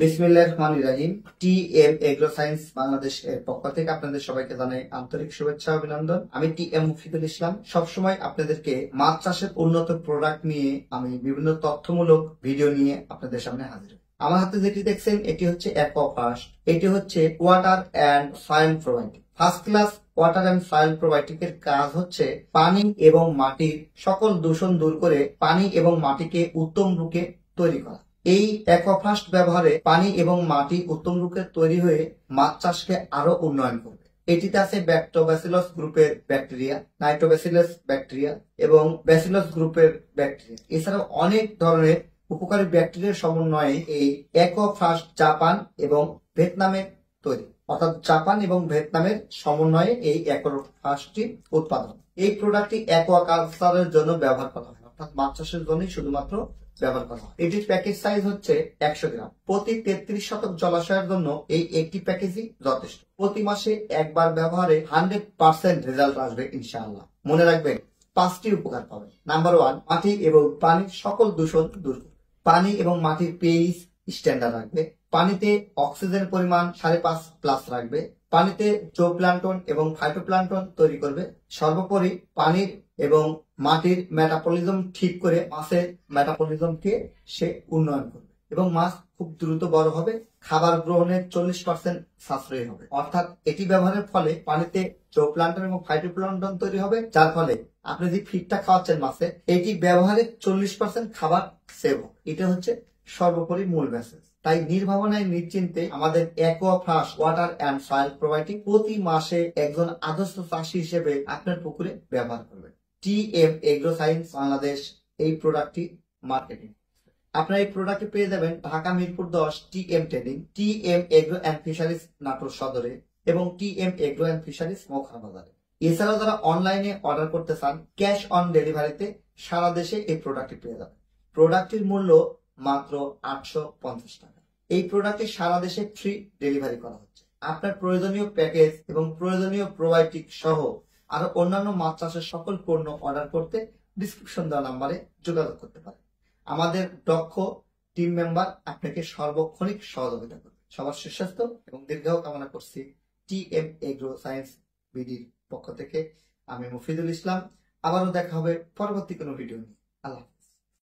বিসমিল্লাহির রহমানির রহিম। TM agro science Bangladesh এর পক্ষ থেকে আপনাদের সবাইকে জানাই আন্তরিক শুভেচ্ছা অভিনন্দন। আমি টিএম মুফিদুল ইসলাম। সবসময় আপনাদেরকে মাছ চাষের উন্নত প্রোডাক্ট নিয়ে আমি বিভিন্ন তথ্যমূলক ভিডিও নিয়ে আপনাদের সামনে হাজির হই। আমার হাতে যেটি দেখছেন এটি হচ্ছে অ্যাকোয়াফাস্ট। এটি হচ্ছে water and soil probiotic. First class water and soil probiotic এর কাজ হচ্ছে পানি এবং মাটির সকল দূষণ দূর করে পানি এবং মাটিকে উত্তম রূপে তৈরি করা। এই অ্যাকোয়াফাস্ট ব্যবহারে পানি এবং মাটি উত্তম রূপে তৈরি হয়ে মাছ চাষকে আরো উন্নয়ন করবে। এটিতে আছে ব্যাক্টোব্যাসিলাস গ্রুপের ব্যাকটেরিয়া, নাইট্রোব্যাসিলাস ব্যাকটেরিয়া এবং ব্যাসিলাস গ্রুপের ব্যাকটেরিয়া। এছাড়াও অনেক ধরনের উপকারী ব্যাকটেরিয়ার সমন্বয়ে এই অ্যাকোয়াফাস্ট জাপান এবং ভিয়েতনামের তৈরি, অর্থাৎ জাপান এবং ভিয়েতনামের সমন্বয়ে এই অ্যাকোয়াফাস্টটি উৎপাদন। এই প্রোডাক্টটি অ্যাকোয়াকালচারের জন্য ব্যবহার করা হয়, অর্থাৎ মাছ চাষের জন্যই শুধুমাত্র ব্যবহার করা হয়। এটির প্যাকেজ সাইজ হচ্ছে 100 গ্রাম। প্রতি 33 শতক জলাশয়ের জন্য এই একটি প্যাকেজই যথেষ্ট। প্রতি মাসে একবার ব্যবহারে 100% রেজাল্ট আসবে ইনশাআল্লাহ। মনে রাখবেন 5টি উপকার পাবেন। নাম্বার 1, মাটি এবং পানির সকল দূষণ দূর করবে। পানি এবং মাটির পিএইচ স্ট্যান্ডার্ড রাখবে। পানিতে অক্সিজেনের পরিমাণ 5.5+ রাখবে। পানিতে জোপ্লাঙ্কটন এবং ফাইটোপ্লাঙ্কটন তৈরি করবে। সর্বোপরি পানির এবং মাটির মেটাবলিজম ঠিক করে মাছের মেটাবলিজমকে সে উন্নয়ন করবে এবং মাছ খুব দ্রুত বড় হবে, খাবার গ্রহণের 40% সাশ্রয়ী হবে। অর্থাৎ এটি ব্যবহারের ফলে পানিতে জোপ্লাঙ্কটন এবং ফাইটোপ্লাঙ্কটন তৈরি হবে, যার ফলে আপনি যে ফিডটা খাওয়াচ্ছেন মাছে, এটি ব্যবহারে 40% খাবার সেভ হবে। এটা হচ্ছে সর্বোপরি মূল মেসেজ। তাই নির্ভাবনায় নিশ্চিন্তে আমাদের অ্যাকোয়াফাস্ট ওয়াটার অ্যান্ড সয়েল প্রোবায়োটিক প্রতি মাসে একজন আদর্শ চাষী হিসেবে আপনার পুকুরে ব্যবহার করবেন। টিএম এগ্রো সায়েন্স বাংলাদেশ এই প্রোডাক্টটি মার্কেটিং। আপনারা এই প্রোডাক্টটি পেয়ে যাবেন Dhaka Mirpur 10 TM trading, TM agro and fisheries Natore সদরে এবং টিএম এগ্রো অ্যান্ড ফিশারিজ মোখা বাজারে। এছাড়াও যারা অনলাইনে অর্ডার করতে চান, ক্যাশ অন ডেলিভারিতে সারা দেশে এই প্রোডাক্টটি পেয়ে যাবেন। প্রোডাক্টটির মূল্য মাত্র 850 টাকা। এই প্রোডাক্টটি সারা দেশে ফ্রি ডেলিভারি করা হচ্ছে। আপনার প্রয়োজনীয় প্যাকেজ এবং প্রয়োজনীয় প্রোবায়োটিক সহ আরো অন্যান্য মাছ চাষের সকল পণ্য অর্ডার করতে ডিসক্রিপশন দেওয়া নাম্বারে যোগাযোগ করতে পারেন। আমাদের দক্ষ টিম মেম্বার আপনাকে সর্বক্ষণিক সহযোগিতা করবে। সবার সুস্বাস্থ্য এবং দীর্ঘায়ু কামনা করছি টিএম এগ্রো সায়েন্স বিডির পক্ষ থেকে। আমি মুফিদুল ইসলাম। আবারও দেখা হবে পরবর্তী কোনো ভিডিও নিয়ে। আল্লাহ।